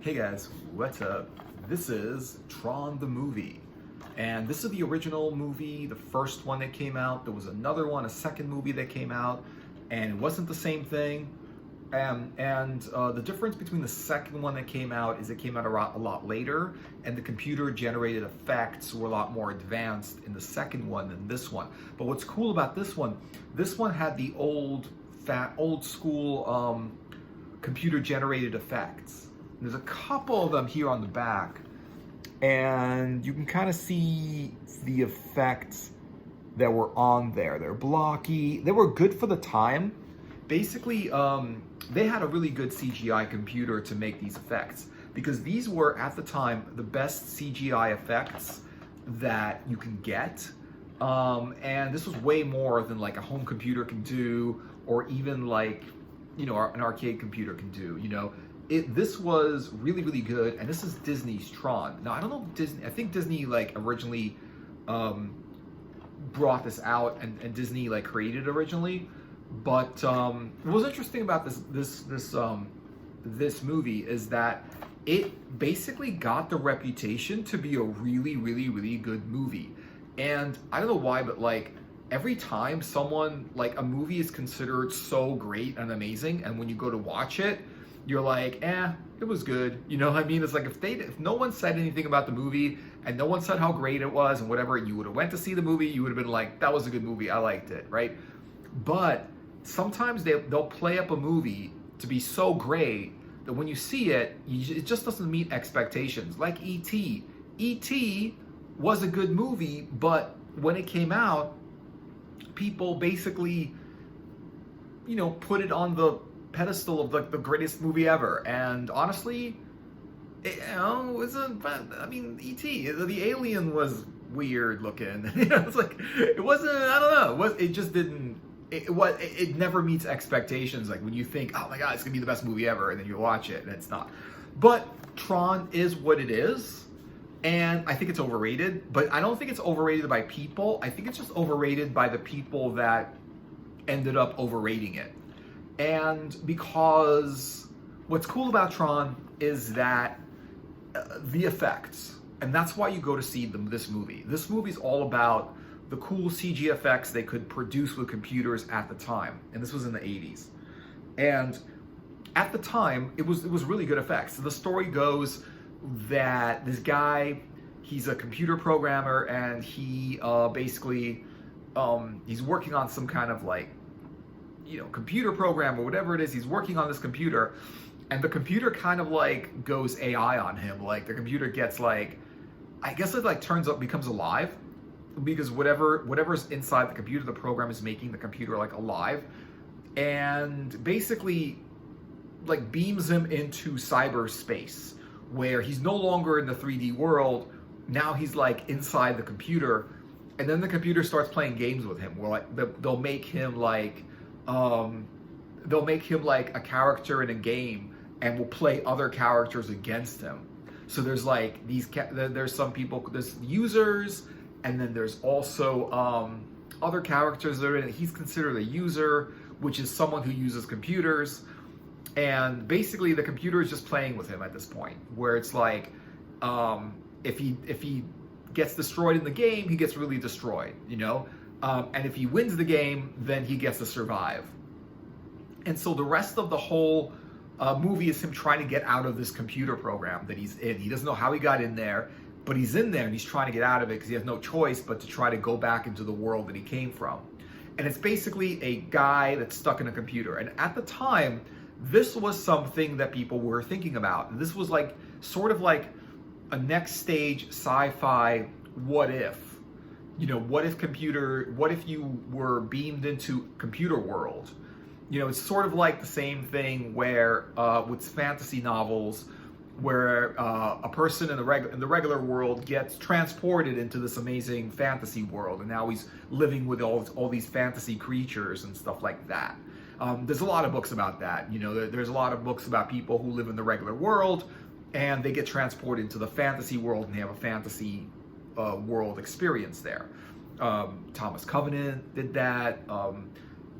Hey guys, what's up? This is Tron the movie. And this is the original movie, the first one that came out. There was another one, a second movie that came out, and it wasn't the same thing. The difference between the second one that came out is it came out a lot later, and the computer generated effects were a lot more advanced in the second one than this one. But what's cool about this one had the old school computer generated effects. There's a couple of them here on the back, and you can kind of see the effects that were on there. They're blocky. They were good for the time. Basically, they had a really good CGI computer to make these effects, because these were, at the time, the best CGI effects that you can get. And this was way more than like a home computer can do, or even like, an arcade computer can do, This was really, really good, and this is Disney's Tron. Now, I don't know if Disney, I think Disney originally brought this out, and Disney created it originally. But what was interesting about this movie is that it basically got the reputation to be a really, really, really good movie. And I don't know why, but every time a movie is considered so great and amazing, and when you go to watch it, you're like, it was good. You know what I mean? It's like if no one said anything about the movie and no one said how great it was and whatever, you would have went to see the movie, you would have been like, that was a good movie, I liked it, right? But sometimes they'll play up a movie to be so great that when you see it, it just doesn't meet expectations. Like E.T. E.T. was a good movie, but when it came out, people basically, put it on the pedestal of the greatest movie ever. And honestly, E.T. the alien was weird looking. It's like, it wasn't, I don't know, it just didn't, it never meets expectations. Like when you think, oh my god, it's gonna be the best movie ever, and then you watch it and it's not. But Tron is what it is, and I think it's overrated. But I don't think it's overrated by people. I think it's just overrated by the people that ended up overrating it. And because what's cool about Tron is that the effects, and that's why you go to see this movie. This movie's all about the cool CG effects they could produce with computers at the time, and this was in the 80s. And at the time, it was really good effects. So the story goes that this guy, he's a computer programmer, and he basically he's working on some kind of computer program or whatever it is. He's working on this computer, and the computer kind of goes AI on him. The computer gets I guess it turns up, becomes alive, because whatever's inside the computer, the program is making the computer alive, and basically beams him into cyberspace, where he's no longer in the 3D world. Now he's inside the computer, and then the computer starts playing games with him, where they'll make him a character in a game, and will play other characters against him. So there's there's some people, there's users, and then there's also other characters that are in it. He's considered a user, which is someone who uses computers. And basically the computer is just playing with him at this point, where it's if he gets destroyed in the game, he gets really destroyed, and if he wins the game, then he gets to survive. And so the rest of the whole movie is him trying to get out of this computer program that he's in. He doesn't know how he got in there, but he's in there, and he's trying to get out of it because he has no choice but to try to go back into the world that he came from. And it's basically a guy that's stuck in a computer. And at the time, this was something that people were thinking about. This was sort of a next stage sci-fi what if. What if you were beamed into computer world? It's sort of the same thing where with fantasy novels, where a person in the regular world gets transported into this amazing fantasy world, and now he's living with all these fantasy creatures and stuff like that. There's a lot of books about that. There's a lot of books about people who live in the regular world, and they get transported into the fantasy world, and they have a fantasy world experience there. Thomas Covenant did that.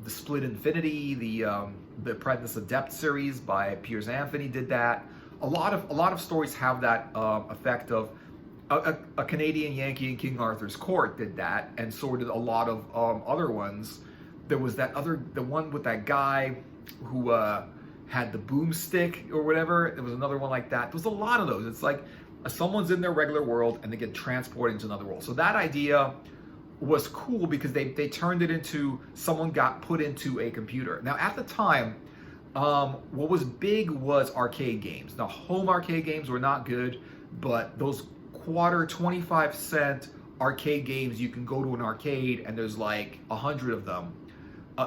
The Split Infinity, the Apprentice Adept series by Piers Anthony did that. a lot of stories have that effect of a Canadian Yankee in King Arthur's Court did that, and so did a lot of other ones. There was the one with that guy who had the boomstick or whatever. There was another one like that. There was a lot of those. It's like someone's in their regular world and they get transported into another world. So that idea was cool because they turned it into someone got put into a computer. Now at the time, what was big was arcade games. Now home arcade games were not good, but those quarter 25-cent arcade games, you can go to an arcade and there's like 100 of them.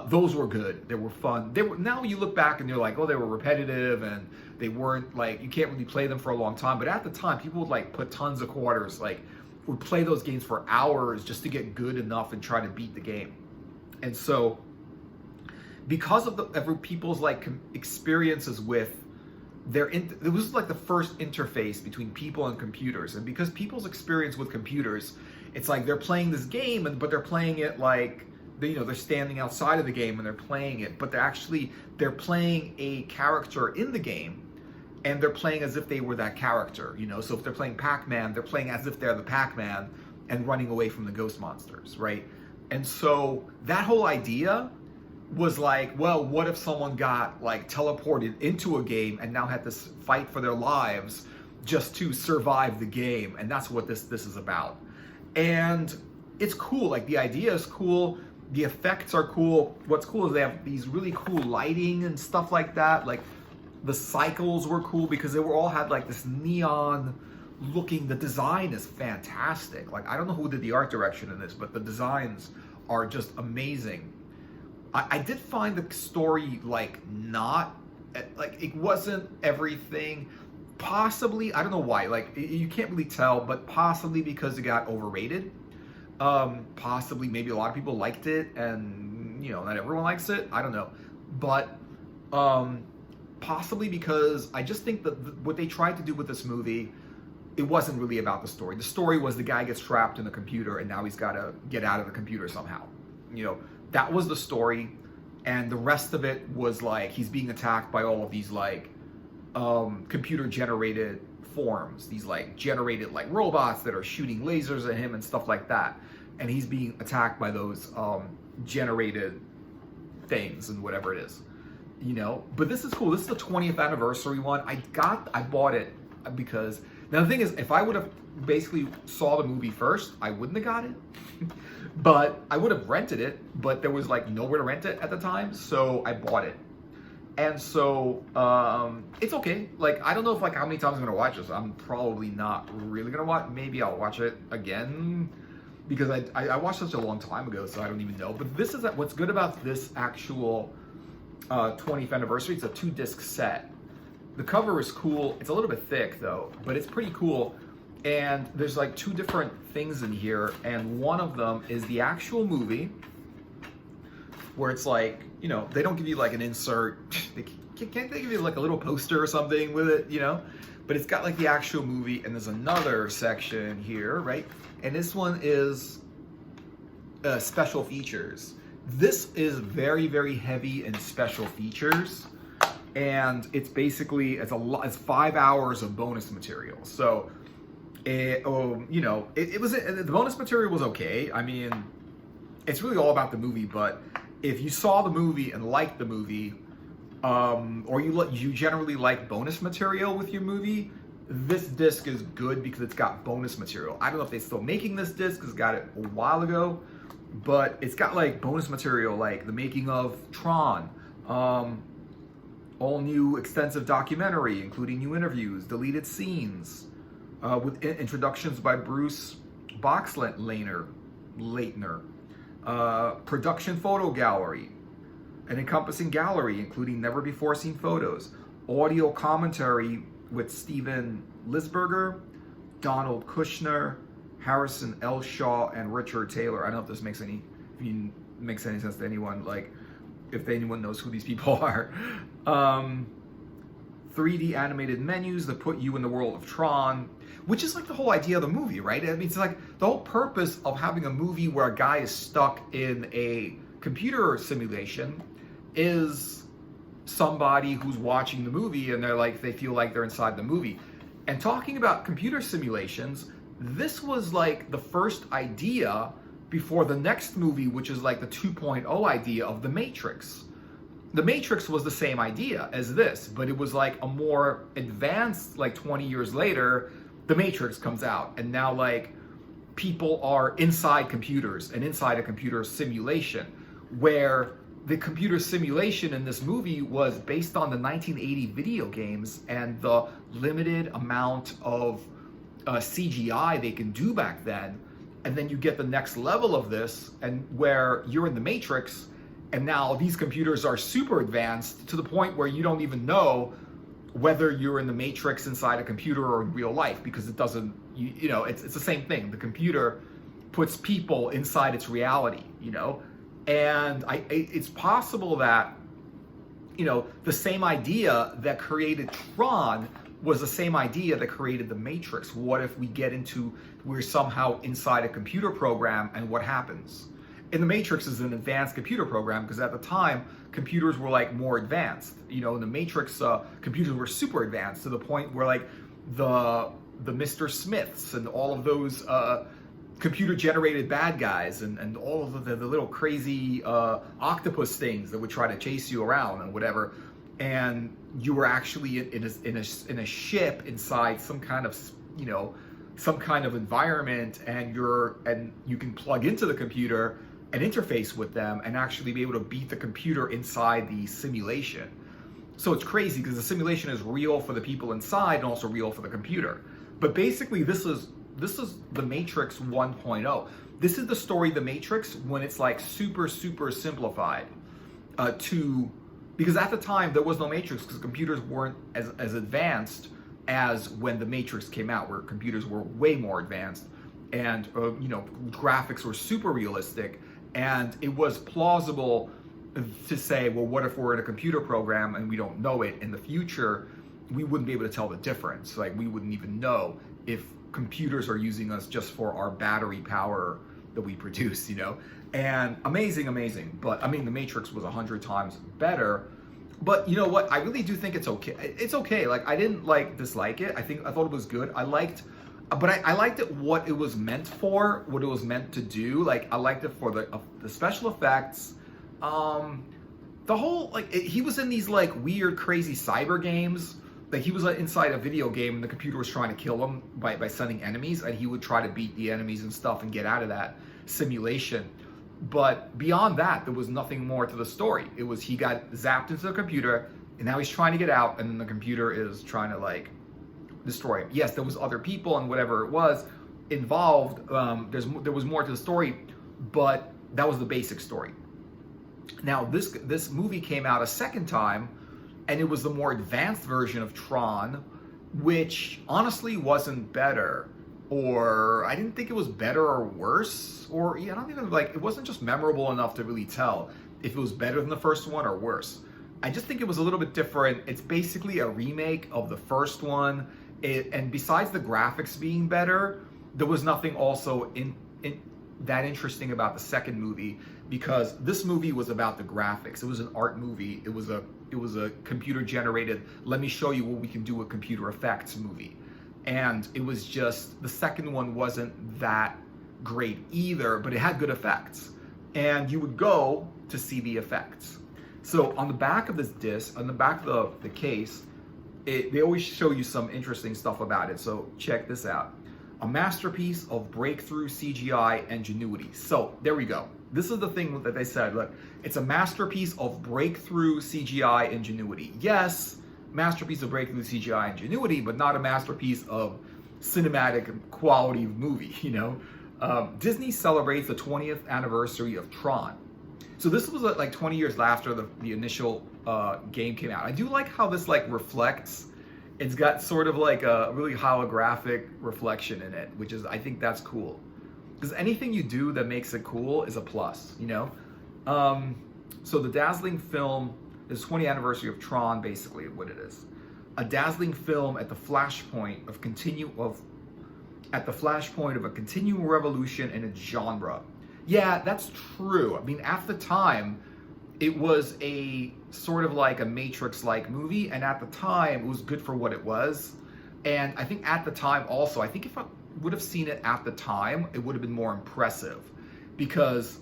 Those were good. They were fun. Now you look back and you're like, oh, they were repetitive and they weren't like, you can't really play them for a long time. But at the time, people would like put tons of quarters, like would play those games for hours just to get good enough and try to beat the game. And so because of people's like experiences with it was like the first interface between people and computers. And because people's experience with computers, it's like they're playing this game, but they're playing it like, they're standing outside of the game and they're playing it, but they're playing a character in the game, and they're playing as if they were that character, So if they're playing Pac-Man, they're playing as if they're the Pac-Man and running away from the ghost monsters, right? And so that whole idea was like, well, what if someone got like teleported into a game and now had to fight for their lives just to survive the game? And that's what this is about. And it's cool. Like the idea is cool. The effects are cool. What's cool is they have these really cool lighting and stuff like that. Like the cycles were cool because they all had like this neon looking. The design is fantastic. Like I don't know who did the art direction in this, but the designs are just amazing. I did find the story like it wasn't everything. Possibly, I don't know why. Like you can't really tell, but possibly because it got overrated. Possibly, maybe a lot of people liked it, and not everyone likes it. I don't know, but possibly because I just think that what they tried to do with this movie, it wasn't really about the story. The story was the guy gets trapped in the computer, and now he's got to get out of the computer somehow. That was the story, and the rest of it was like he's being attacked by all of these like computer generated forms, these like generated like robots that are shooting lasers at him and stuff like that, and he's being attacked by those generated things and whatever it is, but this is cool. This is the 20th anniversary one. I bought it because now the thing is, if I would have basically saw the movie first, I wouldn't have got it. But I would have rented it, but there was like nowhere to rent it at the time, so I bought it. And so it's okay. Like I don't know if like how many times I'm gonna watch this. I'm probably not really gonna watch. Maybe I'll watch it again because I watched such a long time ago, so I don't even know. But this is what's good about this actual 20th anniversary. It's a 2-disc set. The cover is cool. It's a little bit thick though, but it's pretty cool. And there's like 2 different things in here, and one of them is the actual movie, where it's like, they don't give you like an insert. Can't they give you like a little poster or something with it, But it's got like the actual movie, and there's another section here, right? And this one is special features. This is very, very heavy in special features, and it's basically it's 5 hours of bonus material. So. It was the bonus material was okay. I mean, it's really all about the movie. But if you saw the movie and liked the movie, or you generally like bonus material with your movie, this disc is good because it's got bonus material. I don't know if they're still making this disc because I got it a while ago, but it's got like bonus material like the making of Tron, all new extensive documentary including new interviews, deleted scenes. With introductions by Bruce Boxleitner, production photo gallery, an encompassing gallery including never before seen photos, audio commentary with Steven Lisberger, Donald Kushner, Harrison L. Shaw, and Richard Taylor. I don't know if this makes any sense to anyone, like if anyone knows who these people are. 3D animated menus that put you in the world of Tron, which is like the whole idea of the movie, right? I mean, it's like the whole purpose of having a movie where a guy is stuck in a computer simulation is somebody who's watching the movie and they feel like they're inside the movie. And talking about computer simulations, this was like the first idea before the next movie, which is like the 2.0 idea of The Matrix. The Matrix was the same idea as this, but it was like a more advanced, like 20 years later, The Matrix comes out, and now like people are inside computers and inside a computer simulation, where the computer simulation in this movie was based on the 1980 video games and the limited amount of CGI they can do back then. And then you get the next level of this, and where you're in the Matrix, and now these computers are super advanced to the point where you don't even know whether you're in the Matrix inside a computer or in real life, because it doesn't, it's the same thing. The computer puts people inside its reality, and it's possible that, the same idea that created Tron was the same idea that created the Matrix. What if we get into, we're somehow inside a computer program, and what happens? In the Matrix is an advanced computer program, because at the time, computers were like more advanced. In the Matrix, computers were super advanced to the point where like the Mr. Smiths and all of those computer-generated bad guys and all of the little crazy octopus things that would try to chase you around and whatever, and you were actually in a ship inside some kind of environment, and you can plug into the computer and interface with them and actually be able to beat the computer inside the simulation. So it's crazy because the simulation is real for the people inside and also real for the computer. But basically this is the Matrix 1.0. This is the story of the Matrix when it's like super, super simplified because at the time there was no Matrix, because computers weren't as advanced as when the Matrix came out, where computers were way more advanced, and graphics were super realistic, and it was plausible to say, well, what if we're in a computer program and we don't know it? In the future, we wouldn't be able to tell the difference. Like, we wouldn't even know if computers are using us just for our battery power that we produce, And amazing. But I mean, the Matrix was 100 times better. But you know what? I really do think it's okay. It's okay. Like, I didn't dislike it. I thought it was good. I liked it what it was meant for, what it was meant to do. Like, I liked it for the special effects. The whole, he was in these weird, crazy cyber games. Like, he was inside a video game and the computer was trying to kill him by sending enemies, and he would try to beat the enemies and stuff and get out of that simulation. But beyond that, there was nothing more to the story. It was, he got zapped into the computer, and now he's trying to get out, and then the computer is trying to destroy him. Yes, there was other people and whatever it was involved. There was more to the story, but that was the basic story. Now this movie came out a second time, and it was the more advanced version of Tron, which honestly wasn't better, or I didn't think it was better or worse, or I don't even it wasn't just memorable enough to really tell if it was better than the first one or worse. I just think it was a little bit different. It's basically a remake of the first one, and besides the graphics being better, there was nothing also that interesting about the second movie, because this movie was about the graphics. It was an art movie. It was a computer generated, let me show you what we can do with computer effects movie. And it was just, the second one wasn't that great either, but it had good effects. And you would go to see the effects. So on the back of this disc, on the back of the case, they always show you some interesting stuff about it. So check this out. A masterpiece of breakthrough CGI ingenuity. So there we go. This is the thing that they said. Look, it's a masterpiece of breakthrough CGI ingenuity. Yes, masterpiece of breakthrough CGI ingenuity, but not a masterpiece of cinematic quality of movie, Disney celebrates the 20th anniversary of Tron. So this was 20 years after the initial game came out. I do like how this reflects. It's got sort of a really holographic reflection in it, which is, I think that's cool. Because anything you do that makes it cool is a plus, So the dazzling film is 20th anniversary of Tron, basically what it is. A dazzling film at the flashpoint of a continuing revolution in its genre. Yeah, that's true. I mean, at the time, it was a sort of like a Matrix-like movie, and at the time, it was good for what it was. And I think at the time also, I think if I would have seen it at the time, it would have been more impressive, because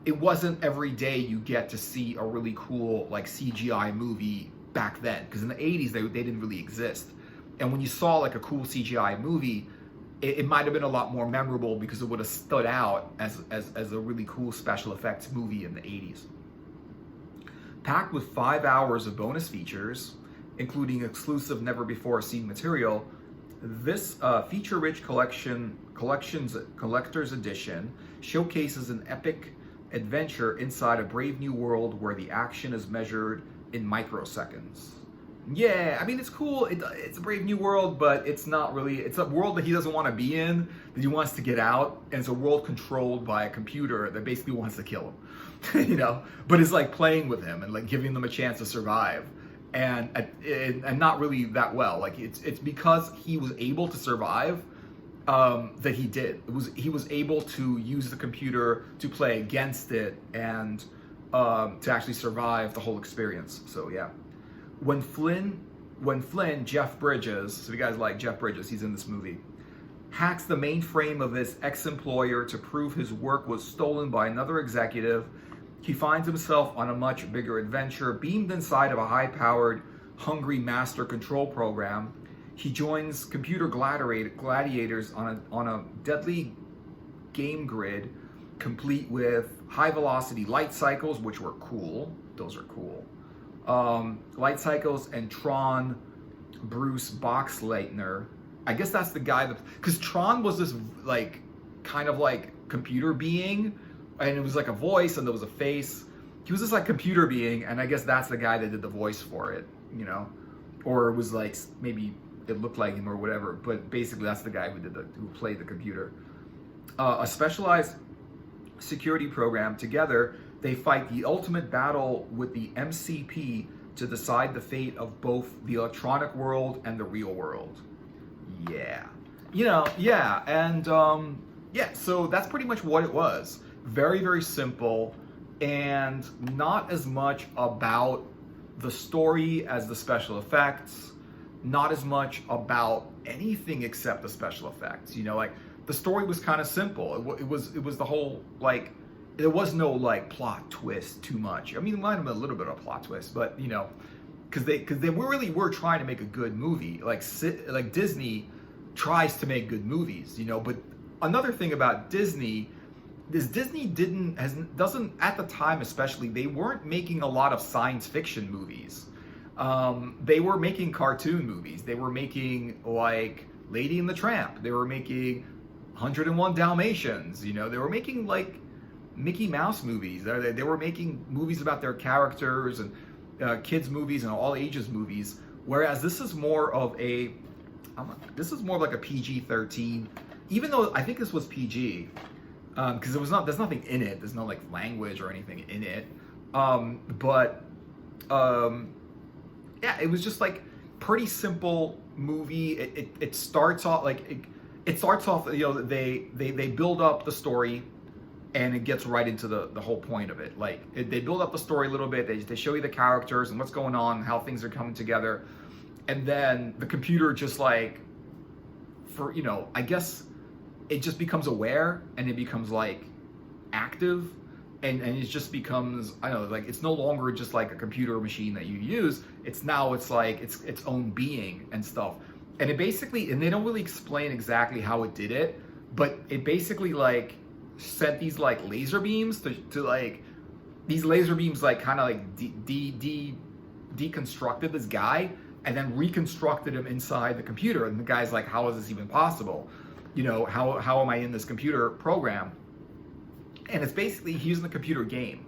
it wasn't every day you get to see a really cool like CGI movie back then, because in the 80s they didn't really exist. And when you saw like a cool CGI movie, it might have been a lot more memorable because it would have stood out as a really cool special effects movie in the 80s. Packed with 5 hours of bonus features, including exclusive never-before-seen material, this feature-rich collector's edition showcases an epic adventure inside a brave new world where the action is measured in microseconds. Yeah, I mean, it's cool. It's a brave new world, but it's not really. It's a world that he doesn't want to be in, that he wants to get out, and it's a world controlled by a computer that basically wants to kill him, you know. But it's like playing with him and like giving them a chance to survive, and not really that well. Like it's because he was able to survive that he did. He was able to use the computer to play against it and to actually survive the whole experience. So yeah. When Flynn, Jeff Bridges, so if you guys like Jeff Bridges, he's in this movie, hacks the mainframe of his ex-employer to prove his work was stolen by another executive, he finds himself on a much bigger adventure, beamed inside of a high-powered, hungry master control program. He joins computer gladiators on a deadly game grid, complete with high-velocity light cycles, which were cool. Those are cool. Light cycles and Tron Bruce Boxleitner. I guess that's the guy that, because Tron was this like kind of like computer being, and it was like a voice and there was a face. He was this like computer being, and I guess that's the guy that did the voice for it, you know, or it was like maybe it looked like him or whatever. But basically, that's the guy who played the computer. A specialized security program. Together, they fight the ultimate battle with the MCP to decide the fate of both the electronic world and the real world. Yeah. You know, yeah. And yeah, so that's pretty much what it was. Very, very simple, and not as much about the story as the special effects. Not as much about anything except the special effects. You know, like the story was kind of simple. It was the whole like, there was no like plot twist too much. I mean, it might have been a little bit of a plot twist, but you know, because they really were trying to make a good movie. Like Disney tries to make good movies, you know. But another thing about Disney is Disney doesn't at the time, especially, they weren't making a lot of science fiction movies. They were making cartoon movies. They were making like Lady and the Tramp. They were making 101 Dalmatians. You know, they were making like Mickey Mouse movies. They were making movies about their characters and kids movies and all ages movies. Whereas this is more of like a PG-13. Even though I think this was PG, because there's nothing in it. There's no like language or anything in it. Yeah, it was just like pretty simple movie. It starts off like it starts off. You know, they build up the story. And it gets right into the whole point of it. Like, they build up the story a little bit. They show you the characters and what's going on, how things are coming together. And then the computer just like, you know, I guess it just becomes aware and it becomes like active. And it just becomes, I don't know, like it's no longer just like a computer machine that you use. It's like its own being and stuff. And it basically, and they don't really explain exactly how it did it, but it basically like sent these like laser beams to like, these laser beams like kind of like deconstructed this guy and then reconstructed him inside the computer. And the guy's like, how is this even possible? You know, how am I in this computer program? And it's basically, he's in the computer game,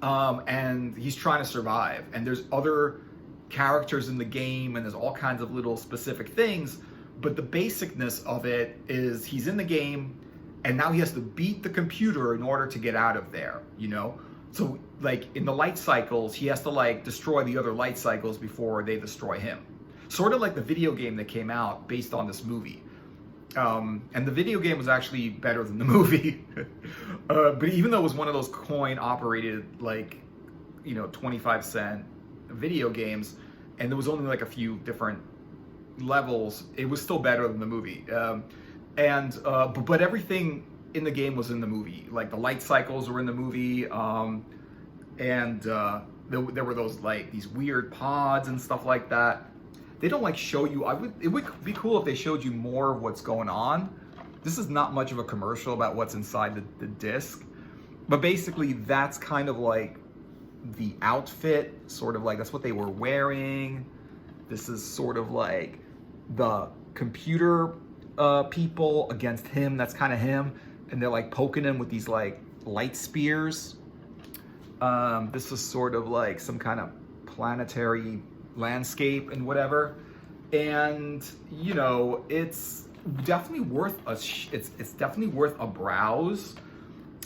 and he's trying to survive. And there's other characters in the game, and there's all kinds of little specific things. But the basicness of it is he's in the game, and now he has to beat the computer in order to get out of there, you know? So like in the light cycles, he has to like destroy the other light cycles before they destroy him. Sort of like the video game that came out based on this movie. And the video game was actually better than the movie. But even though it was one of those coin operated like 25-cent video games, and there was only like a few different levels, it was still better than the movie. But everything in the game was in the movie. Like the light cycles were in the movie, there were those like these weird pods and stuff like that. They don't like show you. It would be cool if they showed you more of what's going on. This is not much of a commercial about what's inside the disc, but basically that's kind of like the outfit, sort of like that's what they were wearing. This is sort of like the computer people against him. That's kind of him, and they're like poking him with these like light spears. This is sort of like some kind of planetary landscape and whatever, and it's definitely worth it's definitely worth a browse.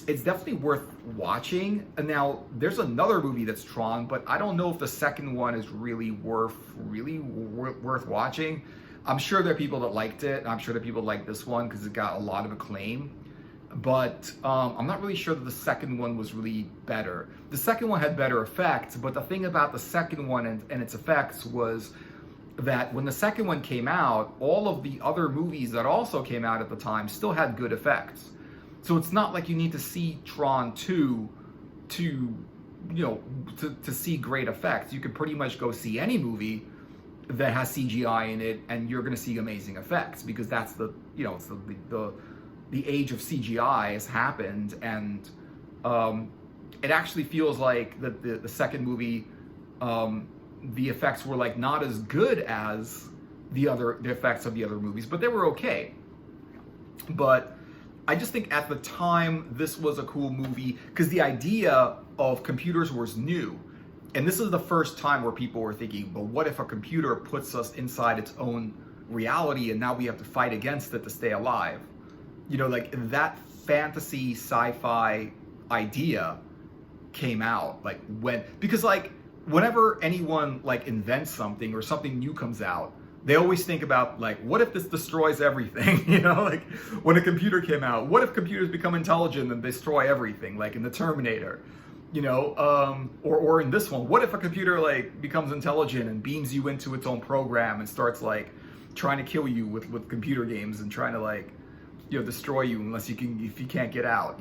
It's definitely worth watching. And now there's another movie that's Tron, but I don't know if the second one is really worth watching. I'm sure there are people that liked it, and I'm sure there are people that like this one because it got a lot of acclaim. But I'm not really sure that the second one was really better. The second one had better effects, but the thing about the second one and its effects was that when the second one came out, all of the other movies that also came out at the time still had good effects. So it's not like you need to see Tron 2 to see great effects. You could pretty much go see any movie that has CGI in it, and you're going to see amazing effects, because that's it's the age of CGI has happened, and it actually feels like the second movie, the effects were like not as good as the effects of the other movies, but they were okay. But I just think at the time this was a cool movie because the idea of computers was new. And this is the first time where people were thinking, but what if a computer puts us inside its own reality and now we have to fight against it to stay alive? Like that fantasy sci-fi idea came out because whenever anyone like invents something or something new comes out, they always think about like, what if this destroys everything? Like when a computer came out, what if computers become intelligent and destroy everything, like in the Terminator? Or in this one, what if a computer like becomes intelligent and beams you into its own program and starts like trying to kill you with computer games and trying to like destroy you if you can't get out,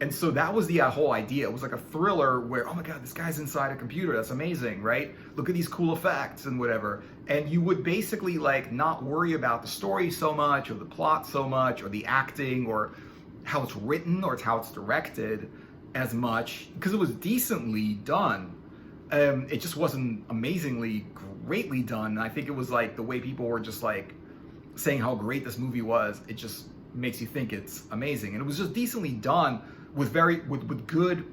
And so that was the whole idea. It was like a thriller where, oh my God, this guy's inside a computer. That's amazing, right? Look at these cool effects and whatever. And you would basically like not worry about the story so much or the plot so much or the acting or how it's written or how it's directed as much, because it was decently done. It just wasn't amazingly greatly done. And I think it was like the way people were just like saying how great this movie was, it just makes you think it's amazing. And it was just decently done with good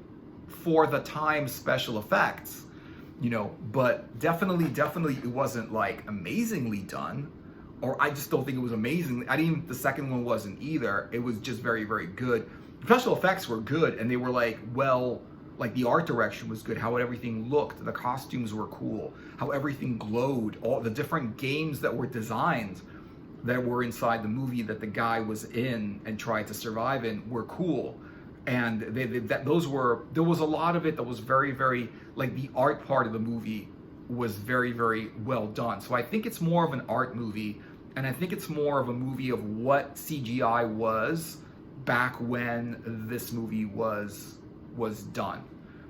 for the time special effects, but definitely it wasn't like amazingly done, or I just don't think it was amazing. The second one wasn't either. It was just very, very good. Special effects were good, and they were like the art direction was good, how everything looked, the costumes were cool, how everything glowed, all the different games that were designed that were inside the movie that the guy was in and tried to survive in were cool. And there was a lot of it that was very, very, like the art part of the movie was very, very well done. So I think it's more of an art movie, and I think it's more of a movie of what CGI was back when this movie was done.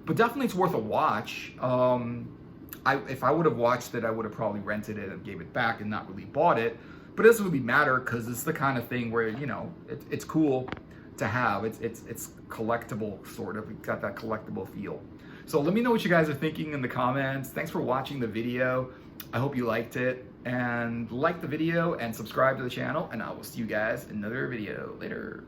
But definitely it's worth a watch. If I would have watched it, I would have probably rented it and gave it back and not really bought it. But it doesn't really matter because it's the kind of thing where, it's cool to have. It's collectible, sort of. It's got that collectible feel. So let me know what you guys are thinking in the comments. Thanks for watching the video. I hope you liked it. And like the video and subscribe to the channel. And I will see you guys in another video later.